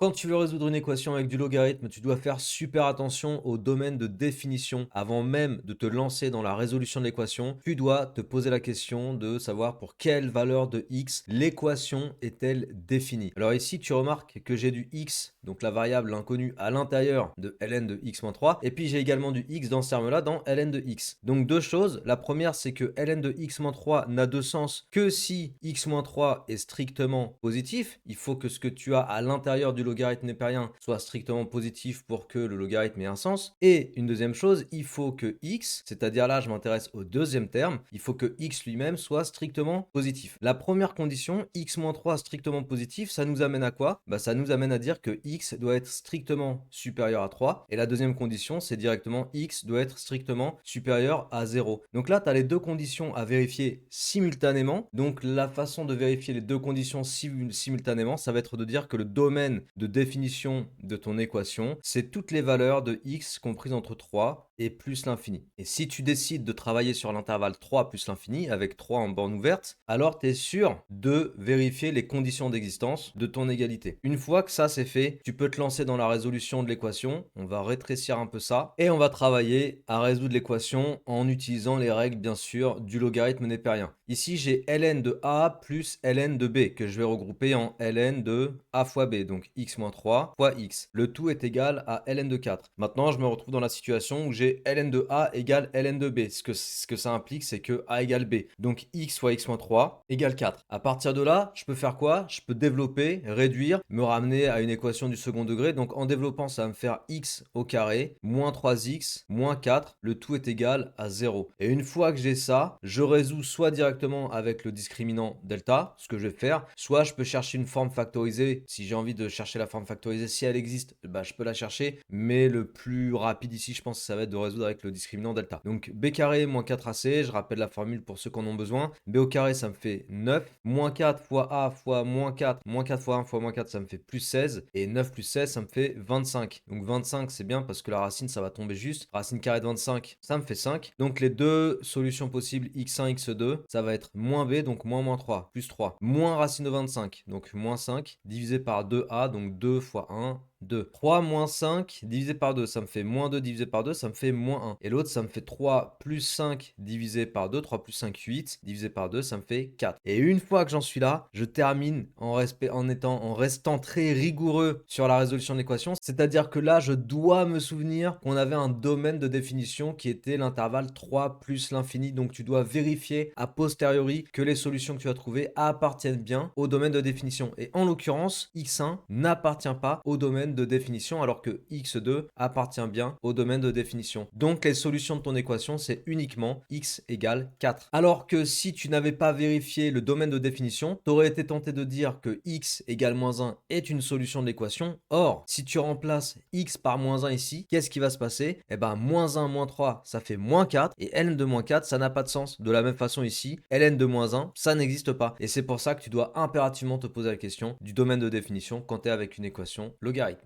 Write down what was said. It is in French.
Quand tu veux résoudre une équation avec du logarithme, tu dois faire super attention au domaine de définition. Avant même de te lancer dans la résolution de l'équation, tu dois te poser la question de savoir pour quelle valeur de x l'équation est-elle définie. Alors ici, tu remarques que j'ai du x, donc la variable inconnue, à l'intérieur de ln de x-3, et puis j'ai également du x dans ce terme-là dans ln de x. Donc deux choses. La première, c'est que ln de x-3 n'a de sens que si x-3 est strictement positif. Il faut que ce que tu as à l'intérieur du logarithme népérien soit strictement positif pour que le logarithme ait un sens. Et une deuxième chose, il faut que x, c'est-à-dire là je m'intéresse au deuxième terme, il faut que x lui-même soit strictement positif. La première condition, x-3 strictement positif, ça nous amène à quoi? Ça nous amène à dire que x doit être strictement supérieur à 3. Et la deuxième condition, c'est directement x doit être strictement supérieur à 0. Donc là, tu as les deux conditions à vérifier simultanément. Donc la façon de vérifier les deux conditions simultanément, ça va être de dire que le domaine de définition de ton équation, c'est toutes les valeurs de x comprises entre 3 et plus l'infini. Et si tu décides de travailler sur l'intervalle 3 plus l'infini, avec 3 en borne ouverte, alors tu es sûr de vérifier les conditions d'existence de ton égalité. Une fois que ça c'est fait, tu peux te lancer dans la résolution de l'équation. On va rétrécir un peu ça et on va travailler à résoudre l'équation en utilisant les règles bien sûr du logarithme népérien. Ici j'ai ln de a plus ln de b que je vais regrouper en ln de a fois b, donc x-3 fois x. Le tout est égal à ln de 4. Maintenant je me retrouve dans la situation où j'ai ln de a égale ln de b. Ce que ça implique, c'est que a égale b. Donc x fois x-3 égale 4. À partir de là, je peux faire quoi? Je peux développer, réduire, me ramener à une équation du second degré. Donc en développant, ça va me faire x au carré, moins 3x, moins 4. Le tout est égal à 0. Et une fois que j'ai ça, je résous soit directement avec le discriminant delta, ce que je vais faire, soit je peux chercher une forme factorisée. Si j'ai envie de chercher la forme factorisée, si elle existe, je peux la chercher. Mais le plus rapide ici, je pense que ça va être de résoudre avec le discriminant delta. Donc b carré moins 4ac, je rappelle la formule pour ceux qui en ont besoin. B au carré, ça me fait 9. Moins 4 fois a fois moins 4 fois 1 fois moins 4, ça me fait plus 16. Et 9 plus 16, ça me fait 25. Donc 25, c'est bien parce que la racine, ça va tomber juste. Racine carrée de 25, ça me fait 5. Donc les deux solutions possibles, x1, x2, ça va être moins b, donc moins 3, plus 3. Moins racine de 25, donc moins 5, divisé par 2a, donc 2 fois 1, 2. 3 moins 5 divisé par 2, ça me fait moins 2 divisé par 2, ça me fait moins 1. Et l'autre, ça me fait 3 plus 5 divisé par 2, 3 plus 5, 8, divisé par 2, ça me fait 4. Et une fois que j'en suis là, je termine en restant très rigoureux sur la résolution de l'équation. C'est-à-dire que là, je dois me souvenir qu'on avait un domaine de définition qui était l'intervalle 3 plus l'infini. Donc tu dois vérifier a posteriori que les solutions que tu as trouvées appartiennent bien au domaine de définition. Et en l'occurrence, x1 n'appartient pas au domaine de définition alors que x2 appartient bien au domaine de définition. Donc les solutions de ton équation, c'est uniquement x égale 4. Alors que si tu n'avais pas vérifié le domaine de définition, tu aurais été tenté de dire que x égale moins 1 est une solution de l'équation. Or, si tu remplaces x par moins 1 ici, qu'est-ce qui va se passer? Moins 1 moins 3, ça fait moins 4 et ln de moins 4, ça n'a pas de sens. De la même façon ici, ln de moins 1, ça n'existe pas. Et c'est pour ça que tu dois impérativement te poser la question du domaine de définition quand tu es avec une équation logarithmique.